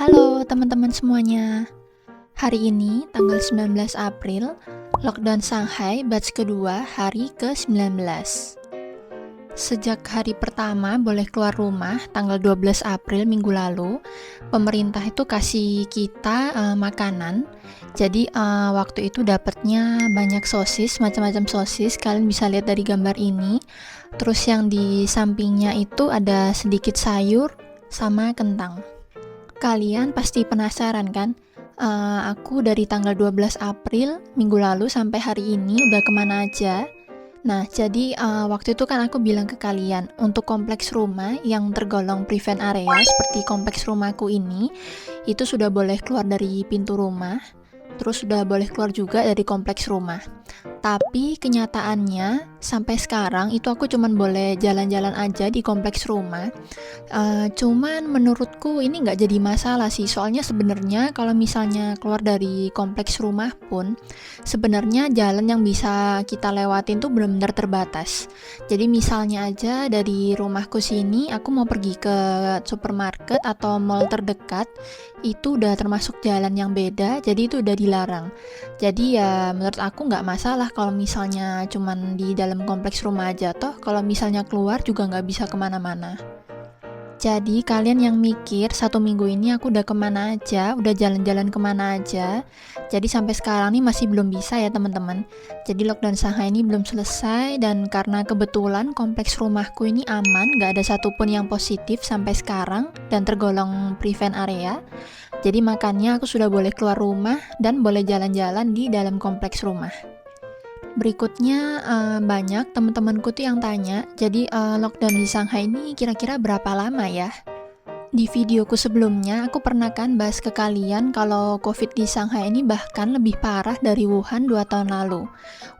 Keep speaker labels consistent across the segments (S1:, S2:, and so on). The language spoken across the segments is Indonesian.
S1: Halo teman-teman semuanya. Hari ini tanggal 19 April, lockdown Shanghai batch kedua hari ke-19. Sejak hari pertama boleh keluar rumah tanggal 12 April minggu lalu, pemerintah itu kasih kita makanan. Jadi waktu itu dapatnya banyak sosis, macam-macam sosis. Kalian bisa lihat dari gambar ini. Terus yang di sampingnya itu ada sedikit sayur sama kentang. Kalian pasti penasaran kan? Aku dari tanggal 12 April minggu lalu sampai hari ini udah kemana aja? Nah, jadi waktu itu kan aku bilang ke kalian untuk kompleks rumah yang tergolong prevent area seperti kompleks rumahku ini, itu sudah boleh keluar dari pintu rumah, terus sudah boleh keluar juga dari kompleks rumah. Tapi kenyataannya sampai sekarang itu aku cuman boleh jalan-jalan aja di kompleks rumah. Cuman menurutku ini nggak jadi masalah sih, soalnya sebenarnya kalau misalnya keluar dari kompleks rumah pun, sebenarnya jalan yang bisa kita lewatin tuh benar-benar terbatas. Jadi misalnya aja dari rumahku sini, aku mau pergi ke supermarket atau mall terdekat, itu udah termasuk jalan yang beda, jadi itu udah dilarang. Jadi ya menurut aku nggak masalah kalau misalnya cuman di dalam kompleks rumah aja, toh kalau misalnya keluar juga nggak bisa kemana-mana. Jadi kalian yang mikir 1 minggu ini aku udah kemana aja, udah jalan-jalan kemana aja. Jadi sampai sekarang nih masih belum bisa ya teman-teman. Jadi lockdown Shanghai ini belum selesai dan karena kebetulan kompleks rumahku ini aman, gak ada satupun yang positif sampai sekarang dan tergolong prevent area. Jadi makanya aku sudah boleh keluar rumah dan boleh jalan-jalan di dalam kompleks rumah. Berikutnya banyak teman-temanku tuh yang tanya, jadi lockdown di Shanghai ini kira-kira berapa lama ya? Di videoku sebelumnya aku pernah kan bahas ke kalian kalau COVID di Shanghai ini bahkan lebih parah dari Wuhan 2 tahun lalu.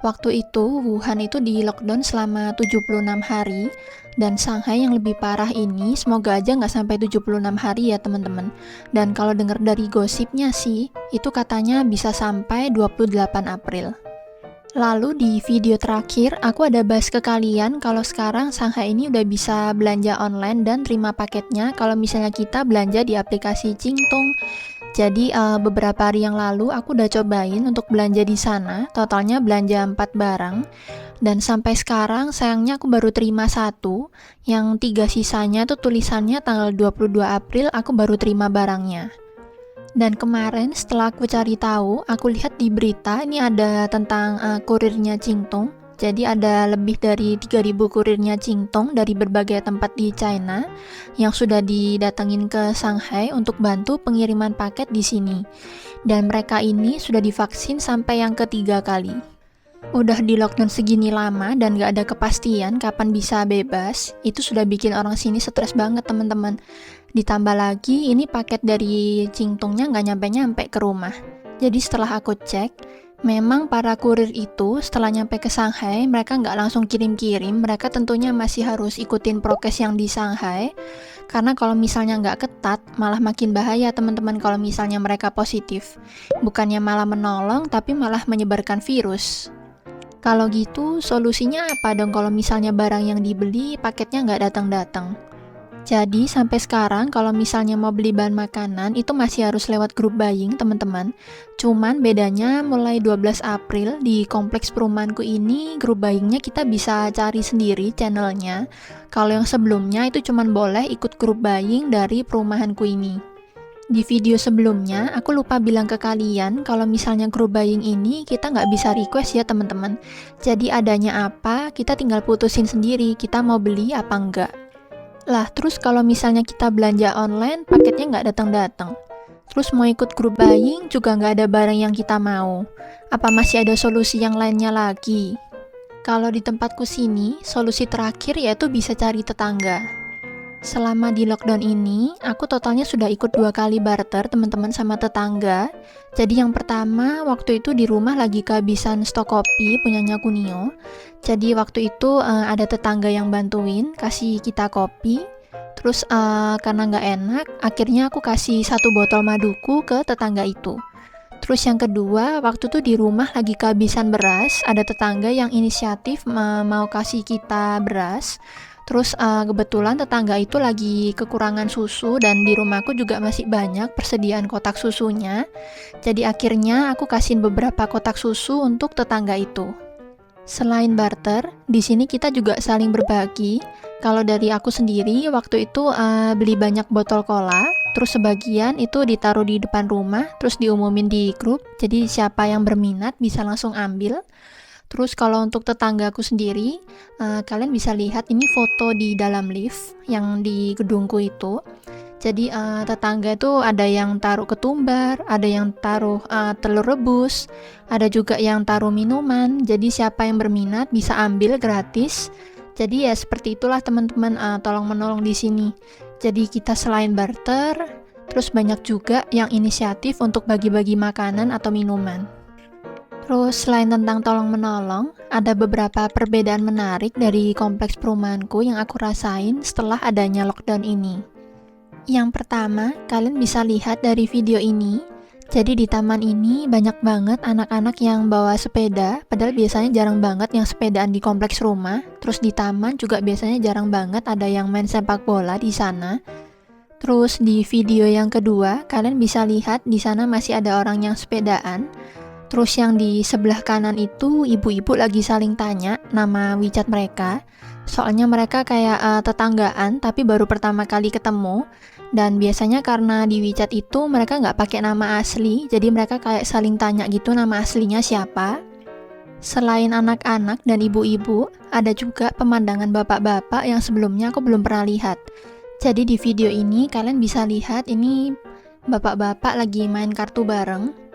S1: Waktu itu Wuhan itu di lockdown selama 76 hari dan Shanghai yang lebih parah ini semoga aja nggak sampai 76 hari ya teman-teman. Dan kalau dengar dari gosipnya sih, itu katanya bisa sampai 28 April. Lalu di video terakhir, aku ada bahas ke kalian kalau sekarang Shanghai ini udah bisa belanja online dan terima paketnya kalau misalnya kita belanja di aplikasi Jingdong. Jadi beberapa hari yang lalu aku udah cobain untuk belanja di sana, totalnya belanja 4 barang. Dan sampai sekarang sayangnya aku baru terima satu, yang 3 sisanya tuh tulisannya tanggal 22 April aku baru terima barangnya. Dan kemarin setelah aku cari tahu, aku lihat di berita ini ada tentang kurirnya Jingdong. Jadi ada lebih dari 3.000 kurirnya Jingdong dari berbagai tempat di China yang sudah didatengin ke Shanghai untuk bantu pengiriman paket di sini. Dan mereka ini sudah divaksin sampai yang ketiga kali. Udah di lockdown segini lama dan gak ada kepastian kapan bisa bebas, itu sudah bikin orang sini stres banget teman-teman. Ditambah lagi ini paket dari Jingdongnya gak nyampe-nyampe ke rumah. Jadi setelah aku cek, memang para kurir itu setelah nyampe ke Shanghai, mereka gak langsung kirim-kirim, mereka tentunya masih harus ikutin prokes yang di Shanghai. Karena kalau misalnya gak ketat, malah makin bahaya teman-teman kalau misalnya mereka positif. Bukannya malah menolong, tapi malah menyebarkan virus. Kalau gitu, solusinya apa dong kalau misalnya barang yang dibeli paketnya nggak datang-datang? Jadi sampai sekarang kalau misalnya mau beli bahan makanan itu masih harus lewat grup buying teman-teman. Cuman bedanya mulai 12 April di kompleks perumahanku ini grup buyingnya kita bisa cari sendiri channelnya. Kalau yang sebelumnya itu cuman boleh ikut grup buying dari perumahanku ini. Di video sebelumnya, aku lupa bilang ke kalian kalau misalnya grup buying ini kita nggak bisa request ya teman-teman. Jadi adanya apa, kita tinggal putusin sendiri kita mau beli apa enggak. Lah, terus kalau misalnya kita belanja online, paketnya nggak datang-datang. Terus mau ikut grup buying juga nggak ada barang yang kita mau. Apa masih ada solusi yang lainnya lagi? Kalau di tempatku sini, solusi terakhir yaitu bisa cari tetangga. Selama di lockdown ini, aku totalnya sudah ikut 2 kali barter teman-teman sama tetangga. Jadi yang pertama, waktu itu di rumah lagi kehabisan stok kopi punyanya Kunio. Jadi waktu itu ada tetangga yang bantuin, kasih kita kopi. Terus karena nggak enak, akhirnya aku kasih 1 botol maduku ke tetangga itu. Terus yang kedua, waktu itu di rumah lagi kehabisan beras, ada tetangga yang inisiatif mau kasih kita beras. Terus kebetulan tetangga itu lagi kekurangan susu dan di rumahku juga masih banyak persediaan kotak susunya. Jadi akhirnya aku kasihin beberapa kotak susu untuk tetangga itu. Selain barter, di sini kita juga saling berbagi. Kalau dari aku sendiri, waktu itu beli banyak botol cola, terus sebagian itu ditaruh di depan rumah, terus diumumin di grup. Jadi siapa yang berminat bisa langsung ambil. Terus kalau untuk tetanggaku sendiri, kalian bisa lihat ini foto di dalam lift yang di gedungku itu. Jadi tetangga itu ada yang taruh ketumbar, ada yang taruh telur rebus, ada juga yang taruh minuman. Jadi siapa yang berminat bisa ambil gratis. Jadi ya seperti itulah teman-teman, tolong menolong di sini. Jadi kita selain barter, terus banyak juga yang inisiatif untuk bagi-bagi makanan atau minuman. Terus selain tentang tolong menolong, ada beberapa perbedaan menarik dari kompleks perumahanku yang aku rasain setelah adanya lockdown ini. Yang pertama, kalian bisa lihat dari video ini. Jadi di taman ini banyak banget anak-anak yang bawa sepeda, padahal biasanya jarang banget yang sepedaan di kompleks rumah. Terus di taman juga biasanya jarang banget ada yang main sepak bola di sana. Terus di video yang kedua, kalian bisa lihat di sana masih ada orang yang sepedaan. Terus yang di sebelah kanan itu ibu-ibu lagi saling tanya nama WeChat mereka. Soalnya mereka kayak tetanggaan tapi baru pertama kali ketemu. Dan biasanya karena di WeChat itu mereka nggak pakai nama asli, jadi mereka kayak saling tanya gitu nama aslinya siapa. Selain anak-anak dan ibu-ibu, ada juga pemandangan bapak-bapak yang sebelumnya aku belum pernah lihat. Jadi di video ini kalian bisa lihat ini bapak-bapak lagi main kartu bareng.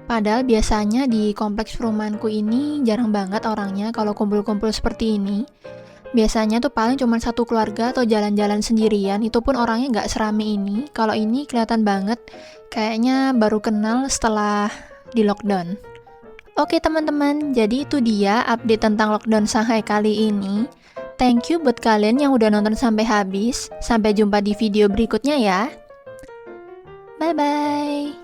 S1: Padahal biasanya di kompleks perumahanku ini jarang banget orangnya kalau kumpul-kumpul seperti ini. Biasanya tuh paling cuma satu keluarga atau jalan-jalan sendirian, itu pun orangnya nggak serame ini. Kalau ini kelihatan banget, kayaknya baru kenal setelah di lockdown. Oke teman-teman, jadi itu dia update tentang lockdown Shanghai kali ini. Thank you buat kalian yang udah nonton sampai habis. Sampai jumpa di video berikutnya ya. Bye-bye.